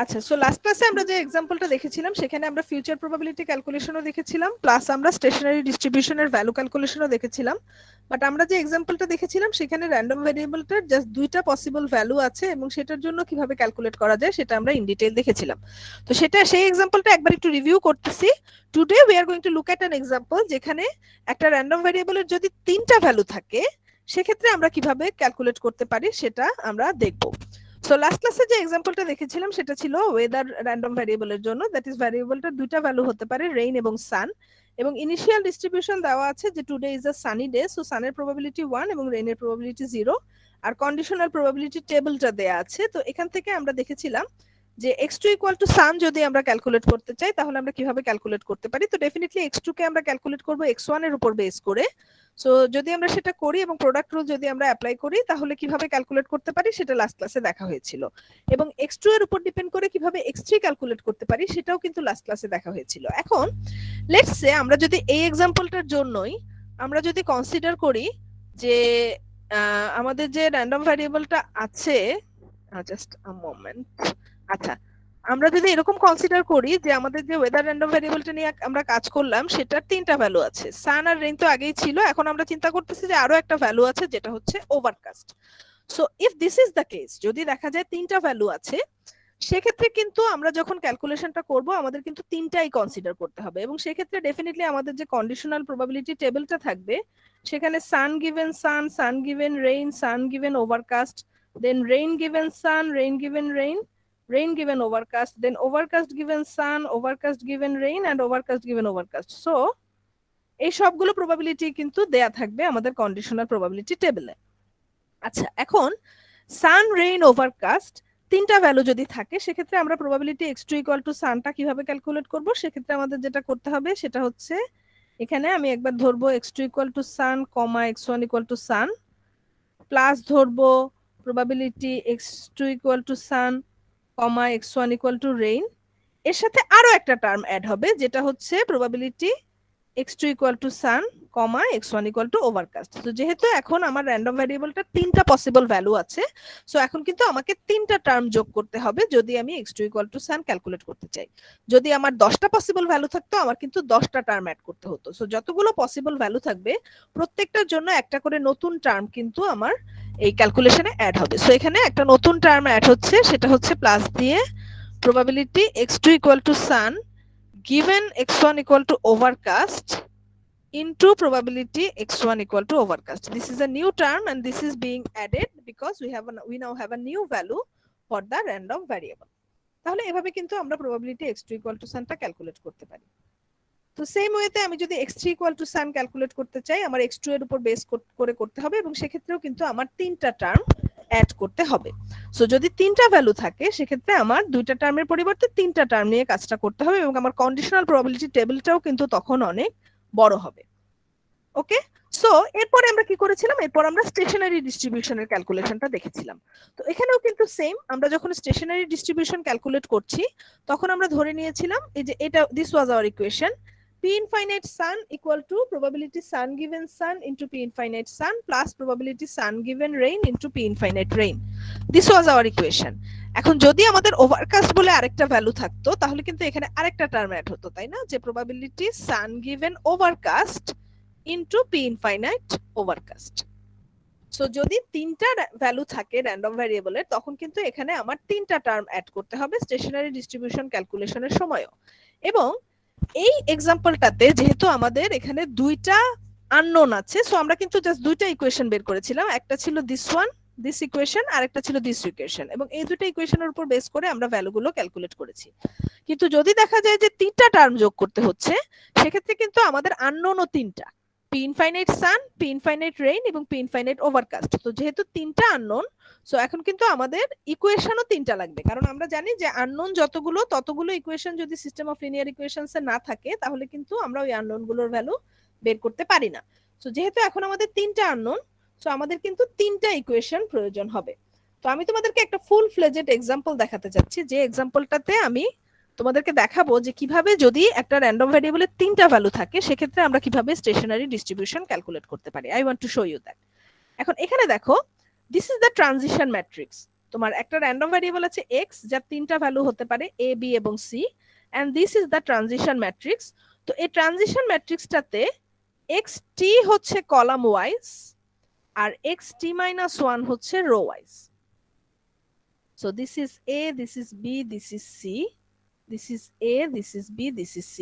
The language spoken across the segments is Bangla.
আচ্ছা, সো লাস্ট ক্লাসে আমরা যে এক্সাম্পলটা দেখেছিলাম সেখানে আমরা ফিউচার প্রবাবিলিটি ক্যালকুলেশনও দেখেছিলাম, প্লাস আমরা স্টেশনারি ডিস্ট্রিবিউশনের ভ্যালু ক্যালকুলেশনও দেখেছিলাম। বাট আমরা যে এক্সাম্পলটা দেখেছিলাম সেখানে র্যান্ডম ভেরিয়েবলটার জাস্ট দুইটা পসিবল ভ্যালু আছে এবং সেটার জন্য কিভাবে ক্যালকুলেট করা যায় সেটা আমরা ইন ডিটেইল দেখেছিলাম। তো সেটা সেই এক্সাম্পলটা একবার একটু রিভিউ করতেছি। Today we are going to look at an example যেখানে একটা র্যান্ডম ভেরিয়েবলের যদি তিনটা ভ্যালু থাকে সেক্ষেত্রে আমরা কিভাবে ক্যালকুলেট করতে পারি সেটা আমরা দেখব। সো লাস্ট ক্লাসে যে এক্সাম্পলটা দেখেছিলাম সেটা ছিল ওয়েদার র্যান্ডম ভ্যারিয়েবলের জন্য, দ্যাট ইজ ভ্যারিয়েবলটা দুইটা ভ্যালু হতে পারে, রেইন এবং সান, এবং ইনিশিয়াল ডিস্ট্রিবিউশন দেওয়া আছে যে today is a sunny day, so সানের প্রবাবিলিটি 1 এবং রেইনের প্রবাবিলিটি 0, আর কন্ডিশনাল প্রবাবিলিটি টেবিলটা দেয়া আছে। তো এখান থেকে আমরা দেখেছিলাম যে x2 ইকুয়াল টু সান যদি আমরা ক্যালকুলেট করতে চাই তাহলে আমরা কিভাবে ক্যালকুলেট করতে পারি। তো ডেফিনেটলি x2 কে আমরা ক্যালকুলেট করব x1 এর উপর বেস করে। সো যদি আমরা সেটা করি এবং প্রোডাক্ট রুল যদি আমরা অ্যাপ্লাই করি তাহলে কিভাবে ক্যালকুলেট করতে পারি সেটা লাস্ট ক্লাসে দেখা হয়েছিল, এবং x2 এর উপর ডিপেন্ড করে কিভাবে x3 ক্যালকুলেট করতে পারি সেটাও কিন্তু লাস্ট ক্লাসে দেখা হয়েছিল। এখন লেটস সে আমরা যদি এই এক্সাম্পলটার জন্যই আমরা যদি কনসিডার করি যে আমাদের যে র্যান্ডম ভ্যারিয়েবলটা আছে, জাস্ট আ মোমেন্ট, আচ্ছা আমরা যদি এরকম কনসিডার করি যে আমাদের যে ওয়েদার র্যান্ডম ভ্যারিয়েবলটা নিয়ে আমরা কাজ করলাম সেটার তিনটা ভ্যালু আছে, সান আর রেইন তো আগেই ছিল, এখন আমরা চিন্তা করতেছি যে আরো একটা ভ্যালু আছে যেটা হচ্ছে overcast. So if this is the case, যদি দেখা যায় তিনটা ভ্যালু আছে সেক্ষেত্রে কিন্তু আমরা যখন ক্যালকুলেশনটা করব আমাদের কিন্তু তিনটাই কনসিডার করতে হবে, এবং সেক্ষেত্রে ডেফিনেটলি আমাদের যে কন্ডিশনাল প্রবাবিলিটি টেবিলটা থাকবে সেখানে sun given sun, sun given rain, sun given overcast, then rain given sun, rain given rain, rain given overcast, then overcast given sun, overcast given rain, and overcast given overcast. So এই সবগুলো প্রবাবিলিটি কিন্তু দেয়া থাকবে আমাদের কন্ডিশনাল প্রবাবিলিটি টেবিলে। আচ্ছা, এখন সান, রেইন, ওভারকাস্ট তিনটা ভ্যালু যদি থাকে সেক্ষেত্রে আমরা প্রবাবিলিটি x2 ইকুয়াল টু সানটা কিভাবে ক্যালকুলেট করব, সেক্ষেত্রে আমাদের যেটা করতে হবে সেটা হচ্ছে এখানে আমি একবার ধরবো x2 equal to sun, comma x1 equal to sun, plus ধরবো probability x2 equal to sun, comma x1 equal to rain, এর সাথে আরো একটা টার্ম অ্যাড হবে যেটা হচ্ছে probability x2 equal to sun, comma x1 equal to overcast. তো যেহেতু এখন আমার র্যান্ডম ভ্যারিয়েবলটা তিনটা পসিবল ভ্যালু আছে, সো এখন কিন্তু আমাকে তিনটা টার্ম যোগ করতে হবে যদি আমি x2 equal to San calculate করতে চাই। যদি আমার 10টা পসিবল ভ্যালু থাকতো আমার কিন্তু 10টা টার্ম অ্যাড করতে হতো। সো যতগুলো পসিবল ভ্যালু থাকবে প্রত্যেকটার জন্য একটা করে নতুন টার্ম কিন্তু আমার এই ক্যালকুলেশনে অ্যাড হবে। সো এখানে একটা নতুন টার্ম অ্যাড হচ্ছে, সেটা হচ্ছে প্লাস দিয়ে probability x2 equal to sun given x1 equal to overcast into probability x1 equal to overcast. This is a new term and this is being added because we now have a new value for the random variable. তাহলে এভাবে কিন্তু আমরা probability x2 equal to sun টা ক্যালকুলেট করতে পারি। তো সেম ওয়েতে আমি যদি x3 equal to sun calculate করতে চাই আমার x2 এর উপর বেস করে করতে হবে, এবং সেক্ষেত্রেও কিন্তু আমার তিনটা টার্ম অ্যাড করতে হবে। সো যদি তিনটা ভ্যালু থাকে সেক্ষেত্রে আমার দুইটা টার্মের পরিবর্তে তিনটা টার্ম নিয়ে কাজটা করতে হবে, এবং আমার কন্ডিশনাল প্রবাবিলিটি টেবিলটাও কিন্তু তখন অনেক বড় হবে। ওকে, সো এরপরে আমরা কি করেছিলাম, এরপর আমরা স্টেশনারি ডিস্ট্রিবিউশনের ক্যালকুলেশনটা দেখেছিলাম। তো এখানেও কিন্তু সেম, আমরা যখন স্টেশনারি ডিস্ট্রিবিউশন ক্যালকুলেট করছি তখন আমরা ধরে নিয়েছিলাম এই যে এটা this was our equation, p infinite sun equal to probability sun given sun into p infinite sun plus probability sun given rain into p infinite rain. This was our equation. এখন যদি আমাদের ওভারকাস্ট বলে আরেকটা ভ্যালু থাকতো তাহলে কিন্তু এখানে আরেকটা টার্ম অ্যাড হতো, তাই না, যে probability sun given overcast into p infinite overcast. So যদি তিনটা ভ্যালু থাকে র্যান্ডম ভ্যারিয়েবলের তখন কিন্তু এখানে আমার তিনটা টার্ম অ্যাড করতে হবে স্টেশনারি ডিস্ট্রিবিউশন ক্যালকুলেশনের সময়ও। এবং এই এক্সাম্পলটাতে যেহেতু আমাদের এখানে দুইটা আননোন আছে, সো আমরা কিন্তু জাস্ট দুইটা ইকুয়েশন বের করেছিলাম, একটা ছিল দিস ওয়ান, দিস ইকুয়েশন, আর একটা ছিল দিস ইকুয়েশন, এবং এই দুটো ইকুয়েশনের উপর বেস করে আমরা ভ্যালুগুলো ক্যালকুলেট করেছি। কিন্তু যদি দেখা যায় যে তিনটা টার্ম যোগ করতে হচ্ছে সেক্ষেত্রে কিন্তু আমাদের আননোনও তিনটা, p infinite sun, p infinite rain এবং p infinite overcast। তো যেহেতু তিনটা আননোন, সো এখন কিন্তু আমাদের ইকুয়েশনও তিনটা লাগবে, কারণ আমরা জানি যে আননোন যতগুলো ততগুলো ইকুয়েশন যদি সিস্টেম অফ লিনিয়ার ইকুয়েশনস এ না থাকে তাহলে কিন্তু আমরা ওই আননোন গুলোর ভ্যালু বের করতে পারি না। সো যেহেতু এখন আমাদের তিনটা আননোন, সো আমাদের কিন্তু তিনটা ইকুয়েশন প্রয়োজন হবে। তো আমি তোমাদেরকে একটা ফুল ফ্লেজেড এক্সাম্পল দেখাতে চাচ্ছি, যে এক্সাম্পলটাতে আমি তোমাদেরকে দেখাবো যে কিভাবে যদি একটা র্যান্ডম ভ্যারিয়েবলের তিনটা ভ্যালু থাকে সেক্ষেত্রে আমরা কিভাবে স্টেশনারি ডিস্ট্রিবিউশন ক্যালকুলেট করতে পারি। I want to show you that. এখন এখানে দেখো, this is the transition matrix. তোমার একটা র্যান্ডম ভ্যারিয়েবল আছে x, যার তিনটা ভ্যালু হতে পারে a b এবং c, and this is the transition matrix. তো এই ট্রানজিশন ম্যাট্রিক্সটাতে xt হচ্ছে কলাম ওয়াইজ আর xt minus 1 হচ্ছে rho wise. So this is a, this is b, this is c, this is a, this is b, this is c.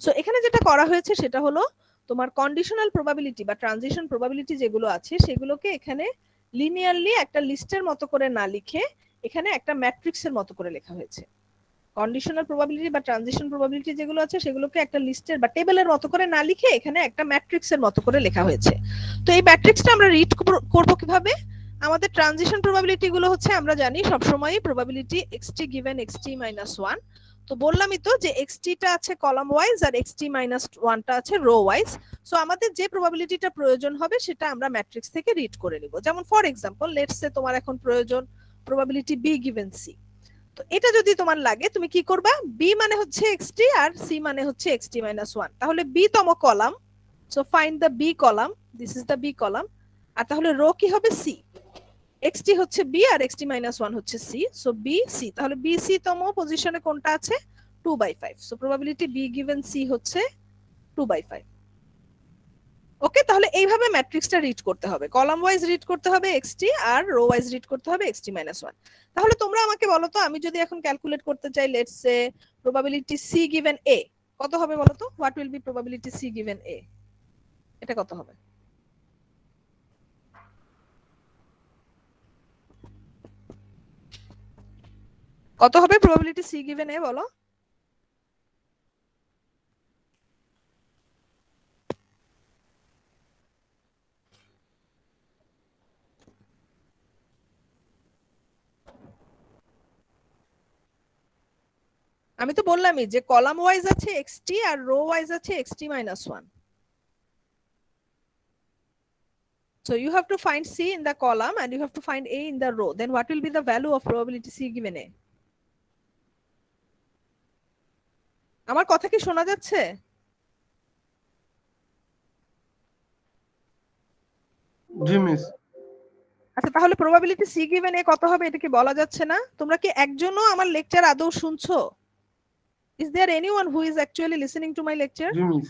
So এখানে যেটা করা হয়েছে সেটা হলো তোমার কন্ডিশনাল প্রবাবিলিটি বা ট্রানজিশন প্রবাবিলিটি যেগুলো আছে সেগুলোকে এখানে লিনিয়ারলি একটা লিস্টের মতো করে না লিখে এখানে একটা ম্যাট্রিক্সের মতো করে লেখা হয়েছে। কন্ডিশনাল প্রবাবিলিটি বা ট্রানজিশন প্রবাবিলিটি যেগুলো আছে সেগুলোকে একটা লিস্টের বা টেবিলের মতো করে না লিখে এখানে একটা ম্যাট্রিক্সের মতো করে লেখা হয়েছে। তো এই ম্যাট্রিক্সটা আমরা রিড করব কিভাবে? আমাদের ট্রানজিশন প্রবাবিলিটি গুলো হচ্ছে আমরা জানি সবসময়ই probability xt given xt minus 1। তো বললামই তো যে xt টা আছে কলাম ওয়াইজ আর xt minus 1 টা আছে রো ওয়াইজ। সো আমাদের যে প্রবাবিলিটিটা প্রয়োজন হবে সেটা আমরা ম্যাট্রিক্স থেকে রিড করে নিব। যেমন ফর এক্সাম্পল লেটস সে তোমার এখন প্রয়োজন প্রবাবিলিটি b given c। তো এটা যদি তোমার লাগে তুমি কি করবা? b মানে হচ্ছে xt আর c মানে হচ্ছে xt minus 1। তাহলে b তম column, so find the b column, this is the b column. আর তাহলে রো কি হবে? c। xt হচ্ছে b আর xt minus 1 হচ্ছে c, সো b c। তাহলে b c তম পজিশনে কোনটা আছে? 2/5। So probability b given c হচ্ছে 2/5। ওকে, তাহলে এইভাবে ম্যাট্রিক্সটা রিড করতে হবে, কলাম ওয়াইজ রিড করতে হবে xt আর রো ওয়াইজ রিড করতে হবে xt minus 1। তাহলে তোমরা আমাকে বলো তো, আমি যদি এখন ক্যালকুলেট করতে চাই let's say probability c given a, কত হবে বলো তো? What will be probability c given a? এটা কত হবে? কত হবে প্রবাবিলিটি c given a বলো? আমি তো বললামই যে কলাম ওয়াইজ আছে xt আর রো ওয়াইজ আছে xt minus 1। So you have to find c in the column and you have to find a in the row. Then what will be the value of probability c given a? আমার কথা কি শোনা যাচ্ছে? জি মিস। আচ্ছা, তাহলে probability c given a কত হবে এটা কি বলা যাচ্ছে না? তোমরা কি একজনও আমার লেকচার আদৌ শুনছো? Is there anyone who is actually listening to my lecture? G miss.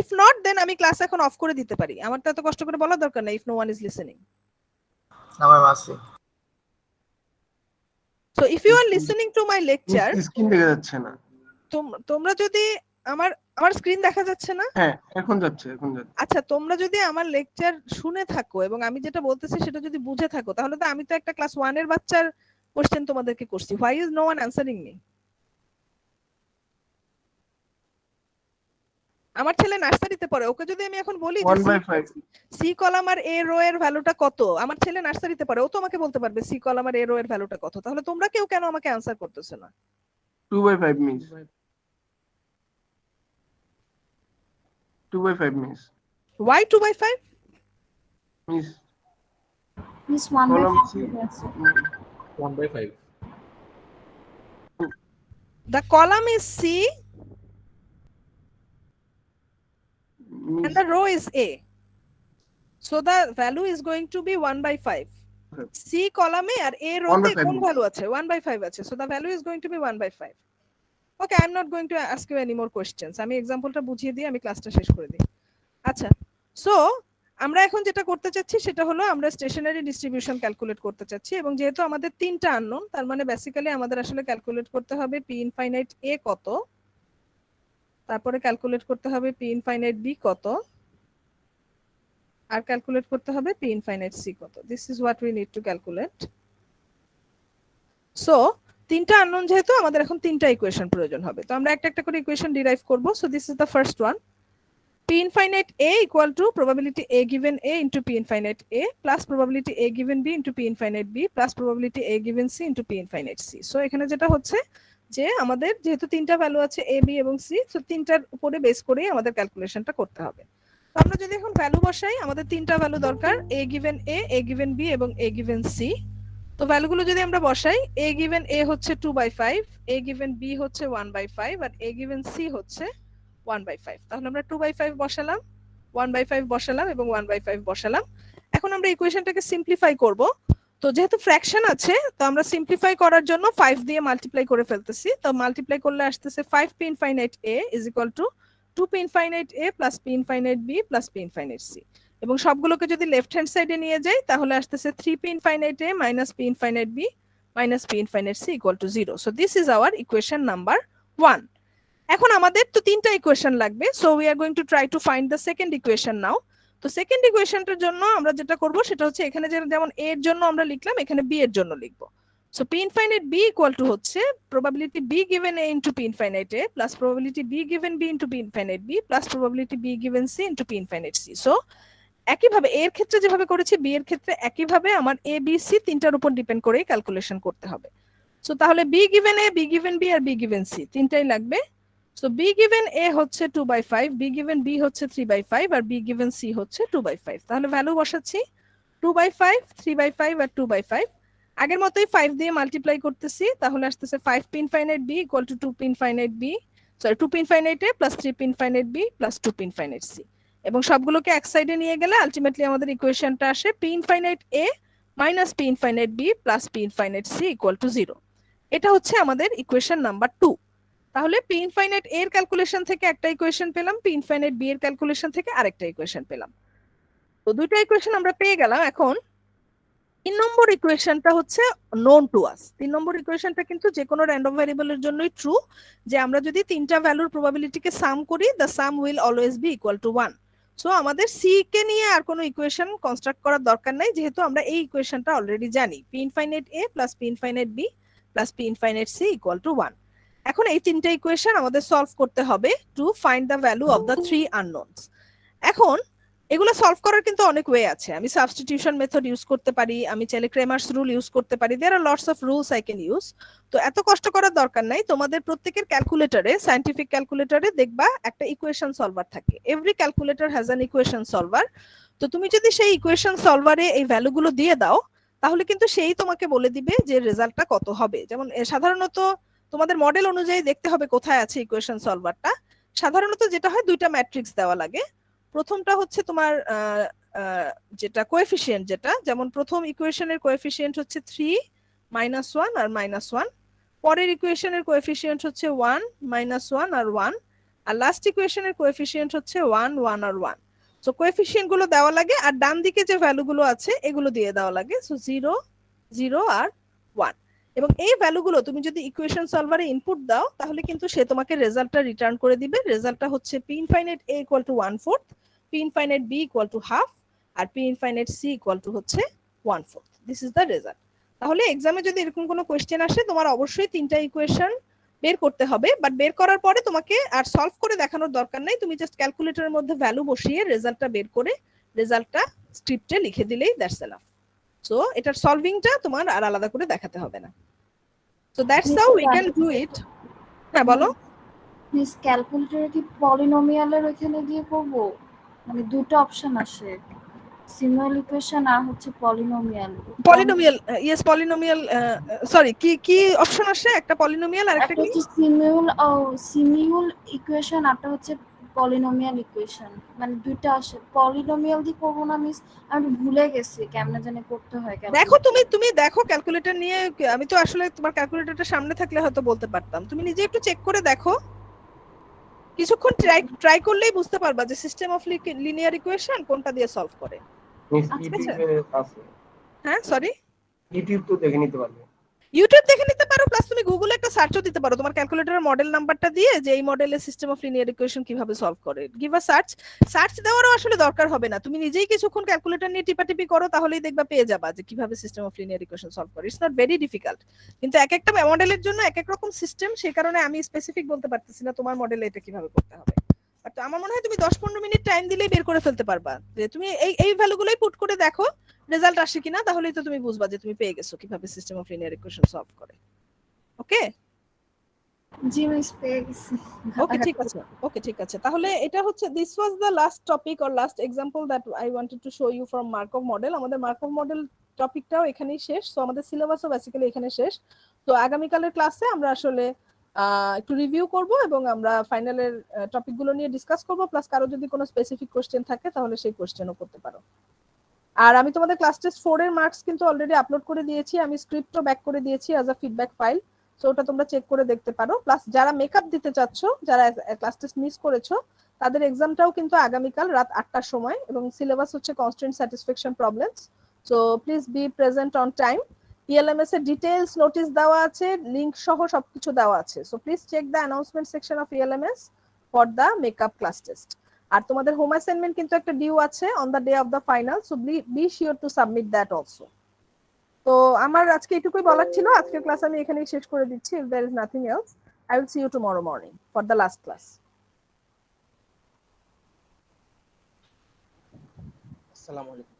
If not, then আমি ক্লাস এখন অফ করে দিতে পারি, আমার তো এত কষ্ট করে বলা দরকার নাই। If no one is listening, আমার আছে। So if you are listening to my lecture, screen দেখা যাচ্ছে না। তোমরা যদি আমার স্ক্রিন দেখা যাচ্ছে না? হ্যাঁ এখন যাচ্ছে, এখন যাচ্ছে। আচ্ছা, তোমরা যদি আমার লেকচার শুনে থাকো এবং আমি যেটা বলতেছি সেটা যদি বুঝে থাকো, তাহলে তো আমি তো একটা ক্লাস 1 এর বাচ্চার কোশ্চেন তোমাদেরকে করছি। Why is no one answering me? আমার ছেলে নার্সারিতে পড়ে, ওকে যদি আমি এখন বলি যে 1/5 C column R a row এর ভ্যালুটা কত, আমার ছেলে নার্সারিতে পড়ে, ও তো আমাকে বলতে পারবে C column R a row এর ভ্যালুটা কত। তাহলে তোমরা কেউ কেন আমাকে আনসার করতেছো না? 2/5 miss. 2/5 miss. Why 2/5? Miss Miss column 1/5. The column is C and the row is A. So the value is going to be 1/5. C column আর A row তে 1/5 কোন ভ্যালু আছে? 1/5 আছে। So the value is going to be 1/5. Okay, I'm not going to ask you any more questions. আমি এক্সাম্পলটা বুঝিয়ে দিই, আমি ক্লাসটা শেষ করে দিই। আচ্ছা, সো আমরা এখন যেটা করতে চাচ্ছি সেটা হলো আমরা স্টেশনারি ডিস্ট্রিবিউশন ক্যালকুলেট করতে চাচ্ছি, এবং যেহেতু আমাদের তিনটা আননোন, তার মানে বেসিক্যালি আমাদের আসলে ক্যালকুলেট করতে হবে p ইনফাইনাইট a কত, তারপরে ক্যালকুলেট করতে হবে p ইনফাইনাইট b কত, আর ক্যালকুলেট করতে হবে p ইনফাইনাইট c কত। This is what we need to calculate. So তিনটা আননোন যেহেতু, আমাদের এখন তিনটা ইকুয়েশন প্রয়োজন হবে, তো আমরা একটা একটা করে ইকুয়েশন ডিরাইভ করব। So this is the first one, p infinite a equal to probability a given a into p infinite a plus probability a given b into p infinite b plus probability a given c into p infinite c. So এখানে যেটা হচ্ছে যে আমাদের যেহেতু তিনটা ভ্যালু আছে a b এবং c, সো তিনটার উপরে বেস করেই আমাদের ক্যালকুলেশনটা করতে হবে। তো আমরা যদি এখন ভ্যালু বসাই, আমাদের তিনটা ভ্যালু দরকার, a given a given b এবং a given c। তো ভ্যালুগুলো যদি আমরা বসাই, a given a হচ্ছে 2/5, a given b হচ্ছে 1/5 আর a given c হচ্ছে 1/5। তাহলে আমরা 2/5 বসালাম, 1/5 বসালাম এবং 1/5 বসালাম। এখন আমরা ইকুয়েশনটাকে সিম্পলিফাই করব। তো যেহেতু ফ্র্যাকশন আছে তো আমরা সিম্পলিফাই করার জন্য 5 দিয়ে মাল্টিপ্লাই করে ফেলতেছি। তো মাল্টিপ্লাই করলে আসতেছে 5p infinite a is equal to 2p infinite a plus p infinite b plus p infinite c, এবং সবগুলোকে যদি লেফট হ্যান্ড সাইডে নিয়ে যাই তাহলে আসতেছে 3p infinite a minus p infinite b minus p infinite c equal to 0। So this is our equation number 1। এখন আমাদের তো তিনটা ইকুয়েশন লাগবে, so we are going to try to find the second equation now. তো সেকেন্ড ইকুয়েশনটার জন্য আমরা যেটা করব সেটা হচ্ছে এখানে যেমন a এর জন্য আমরা লিখলাম, এখানে b এর জন্য লিখব। So p infinite b equal to হচ্ছে probability b given a into p infinite a plus probability b given b into p infinite b plus probability b given c into p infinite c। So একইভাবে a এর ক্ষেত্রে যেভাবে করেছি b এর ক্ষেত্রে একইভাবে আমার a b c তিনটার উপর ডিপেন্ড করে ক্যালকুলেশন করতে হবে। সো তাহলে b given a, b given b R b given c তিনটাই লাগবে। সো b given a হচ্ছে 2/5, b given b হচ্ছে 3/5 আর b given c হচ্ছে 2/5। তাহলে ভ্যালু বসাচ্ছি 2/5, 3/5 আর 2/5। আগের মতোই 5 দিয়ে মাল্টিপ্লাই করতেছি, তাহলে আসতেছে 5p infinite b equal to 2p infinite b, sorry 2p infinite a plus 3p infinite b plus 2p infinite c, এবং সবগুলোকে এক সাইডে নিয়ে গেলে আলটিমেটলি আমাদের ইকুয়েশনটা আসে p infinite a minus p infinite b plus p infinite c equal to 0। এটা হচ্ছে আমাদের ইকুয়েশন নাম্বার 2। তাহলে p ইনফাইনাইট a এর ক্যালকুলেশন থেকে একটা ইকুয়েশন পেলাম, p ইনফাইনাইট b এর ক্যালকুলেশন থেকে আরেকটা ইকুয়েশন পেলাম। তো দুইটা ইকুয়েশন আমরা পেয়ে গেলাম। এখন 3 নম্বর ইকুয়েশনটা হচ্ছে নোন টু আস। 3 নম্বর ইকুয়েশনটা কিন্তু যে কোনো র্যান্ডম ভ্যারিয়েবলের জন্যই ট্রু, যে আমরা যদি তিনটা ভ্যালুর প্রবাবিলিটিকে সাম করি the some will always be equal to 1। So আমাদের c কে নিয়ে আর কোনো ইকুয়েশন কনস্ট্রাক্ট করার দরকার নাই, যেহেতু আমরা এই ইকুয়েশনটা অলরেডি জানি, p infinite a plus p infinite b plus p infinite c equal to 1। এখন এই তিনটা ইকুয়েশন আমাদের সলভ করতে হবে to find the value of the three unknowns. এখন এগুলো সলভ করার কিন্তু অনেক ওয়ে আছে। আমি সাবস্টিটিউশন মেথড ইউজ করতে পারি, আমি চাইলে ক্রেমার্স রুল ইউজ করতে পারি, there are lots of rules I can use. তো এত কষ্ট করার দরকার নাই, তোমাদের প্রত্যেকের ক্যালকুলেটরে, সায়েন্টিফিক ক্যালকুলেটরে দেখবা একটা ইকুয়েশন সলভার থাকে। Every calculator has an equation solver. তো তুমি যদি সেই ইকুয়েশন সলভারে এই ভ্যালুগুলো দিয়ে দাও তাহলে কিন্তু সেই তোমাকে বলে দিবে যে রেজাল্টটা কত হবে। যেমন সাধারণত তোমাদের মডেল অনুযায়ী দেখতে হবে কোথায় আছে ইকুয়েশন সলভারটা। সাধারণত যেটা হয় দুইটা ম্যাট্রিক্স দেওয়া লাগে। প্রথমটা হচ্ছে তোমার যেটা কোএফিসিয়েন্ট, যেটা যেমন প্রথম ইকুয়েশনের কোএফিসিয়েন্ট হচ্ছে 3, -1 আর -1, পরের ইকুয়েশনের কোএফিসিয়েন্ট হচ্ছে 1, -1 আর 1, আর লাস্ট ইকুয়েশনের কোএফিসিয়েন্ট হচ্ছে 1, 1 আর 1। সো কোএফিসিয়েন্ট গুলো দেওয়া লাগে আর ডান দিকে যে ভ্যালুগুলো আছে এগুলো দিয়ে দেওয়া লাগে। সো 0, 0 আর 1, এবং এই ভ্যালুগুলো তুমি যদি ইকুয়েশন সলভারে ইনপুট দাও তাহলে কিন্তু সে তোমাকে রেজাল্টটা রিটার্ন করে দিবে। রেজাল্টটা হচ্ছে p infinite a equal to 1/4, p infinite b equal to half আর p infinite c equal to হচ্ছে 1/4। This is the result. তাহলে এক্সামে যদি এরকম কোনো কোশ্চেন আসে তোমার অবশ্যই তিনটা ইকুয়েশন বের করতে হবে, বাট বের করার পরে তোমাকে আর সলভ করে দেখানোর দরকার নাই, তুমি জাস্ট ক্যালকুলেটরের মধ্যে ভ্যালু বসিয়ে রেজাল্টটা বের করে রেজাল্টটা স্ক্রিপ্টে লিখে দিলেই দ্যাটস এনাফ। সো এটার সলভিংটা তোমার আর আলাদা করে দেখাতে হবে না। So that's how we can do it. হ্যাঁ বলো। মিস ক্যালকুলেটরে কি পলিনোমিয়ালের ওইখানে গিয়ে করব? মানে দুটো অপশন আসে, সিমিলার ইকুয়েশন আর হচ্ছে polynomial. Polynomial, yes polynomial, sorry কি কি অপশন আসে? একটা পলিনোমিয়াল আর একটা একটা কি? হচ্ছে সিমিউল ইকুয়েশন, আরটা হচ্ছে পলিনোমিয়াল ইকুয়েশন। মানে দুইটা আসে। পলিনোমিয়াল দিয়ে করব না মিস, আমি ভুলে গেছি কেমনে জানি করতে হয়। দেখো তুমি দেখো ক্যালকুলেটর নিয়ে, আমি তো আসলে তোমার ক্যালকুলেটরটা সামনে থাকলে হয়তো বলতে পারতাম, তুমি নিজে একটু চেক করে দেখো, কিছুক্ষণ ট্রাই করলেই বুঝতে পারবা যে সিস্টেম অফ লিনিয়ার ইকুয়েশন কোনটা দিয়ে সলভ করে। মিস ইউটিউবে আছে। হ্যাঁ সরি, ইউটিউব তো দেখে নিতে পারবে। ইউটিউব দেখে নিতে পারো, প্লাস তুমি গুগলে একটা সার্চও দিতে পারো তোমার ক্যালকুলেটরের মডেল নাম্বারটা দিয়ে যে এই মডেলের সিস্টেম অফ লিনিয়ার ইকুয়েশন কিভাবে সলভ করে। গিভ আ সার্চ দেওয়ারও আসলে দরকার হবে না, তুমি নিজেই কিছুক্ষণ ক্যালকুলেটর নিয়ে টিপাটিপি করো তাহলেই দেখবা পেয়ে যাবা যে কিভাবে system of linear equation solve করে। ইটস নট ভেরি ডিফিকাল্ট, কিন্তু এক একটা মডেলের জন্য এক এক রকম সিস্টেম, সেই কারণে আমি স্পেসিফিক বলতে পারতেছি না তোমার মডেলে এটা কিভাবে করতে হবে। বাট আমার মনে হয় তুমি 10-15 মিনিট টাইম দিলেই বের করে ফেলতে পারবা, যে তুমি এই ভ্যালুগুলোই পুট করে দেখো রেজাল্ট আসে কিনা, তাহলেই তো তুমি বুঝবা যে তুমি পেয়ে গেছো কিভাবে system of linear equation solve করে। ওকে জি মিস পেয়ে গেছি। ওকে ঠিক আছে তাহলে এটা হচ্ছে this was the last topic or last example that I wanted to show you from Markov model. আমাদের মার্কভ মডেল টপিকটাও এখানেই শেষ, সো আমাদের সিলেবাসও বেসিক্যালি এখানে শেষ। তো আগামীকালের ক্লাসে আমরা আসলে একটু রিভিউ করব এবং আমরা ফাইনালের টপিকগুলো নিয়ে ডিসকাস করব, প্লাস কারো যদি কোনো স্পেসিফিক কোশ্চেন থাকে তাহলে সেই কোশ্চেনও করতে পারো। আর আমি তোমাদের ক্লাস টেস্ট 4 এর মার্কস কিন্তু অলরেডি আপলোড করে দিয়েছি, আমি স্ক্রিপ্টও ব্যাক করে দিয়েছি as a feedback file, so ওটা তোমরা চেক করে দেখতে পারো। প্লাস যারা মেকআপ দিতে চাচ্ছ, যারা ক্লাস টেস্ট মিস করেছো, তাদের এক্সামটাও কিন্তু আগামীকাল রাত 8টার সময়, এবং সিলেবাস হচ্ছে constant satisfaction problems. So please be present on time. ELMS এর ডিটেইলস নোটিস দেওয়া আছে, লিংক সহ সবকিছু দেওয়া আছে। So please check the announcement section of ELMS for the makeup class test. আর তোমাদের হোম অ্যাসাইনমেন্ট কিন্তু একটা ডিউ আছে on the day of the final, so be sure to submit that also. তো আমার আজকে এটুকুই বলার ছিল, আজকের ক্লাস আমি এখানেই শেষ করে দিচ্ছি। If there is nothing else, I will see you tomorrow morning for the last class. আসসালামু আলাইকুম।